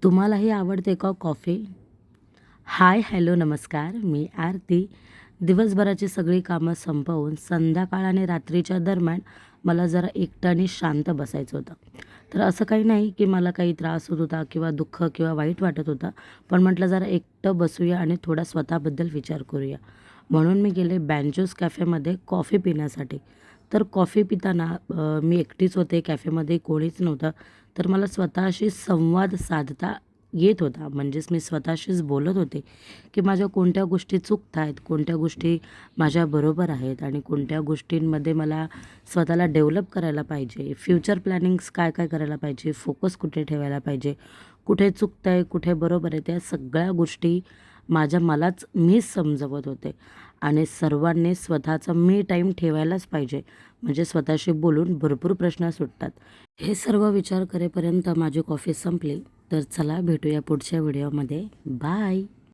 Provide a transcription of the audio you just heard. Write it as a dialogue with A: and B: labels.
A: तुम्हालाही आवडते का कॉफी? हाय, हॅलो, नमस्कार. मी आरती. दिवसभराची सगळी कामं संपवून संध्याकाळ आणि रात्रीच्या दरम्यान मला जरा एकटं आणि शांत बसायचं होतं. तर असं काही नाही की मला काही त्रास होत होता किंवा दुःख किंवा वाईट वाटत होतं. पण म्हटलं जरा एकटं बसूया आणि थोडा स्वतःबद्दल विचार करूया. म्हणून मी गेले बँजोस कॅफेमध्ये कॉफी पिण्यासाठी. तर कॉफी पिताना मी एकटीच होते, कॅफेमध्ये कोणीच नव्हतं. तर मला स्वतःशी संवाद साधता येत होता. म्हणजेच मी स्वतःशीच बोलत होते, की माझ्या कोणत्या गोष्टी चुकत आहेत, कोणत्या गोष्टी माझ्या बरोबर आहेत आणि कोणत्या गोष्टींमध्ये मला स्वतःला डेव्हलप करायला पाहिजे. फ्युचर प्लॅनिंग्स काय-काय करायला पाहिजे, फोकस कुठे ठेवायला पाहिजे, कुठे चुकतंय, कुठे बरोबर आहे, त्या सगळ्या गोष्टी मलाच मीच समजवत होते. आणि सर्वांनी स्वतःचा मी टाईम ठेवायलाच पाहिजे. म्हणजे स्वतःशी बोलून भरपूर प्रश्न सुटतात. हे सर्व विचार करेपर्यंत माझी कॉफी संपली. तर चला भेटूया पुढच्या व्हिडिओमध्ये. बाय.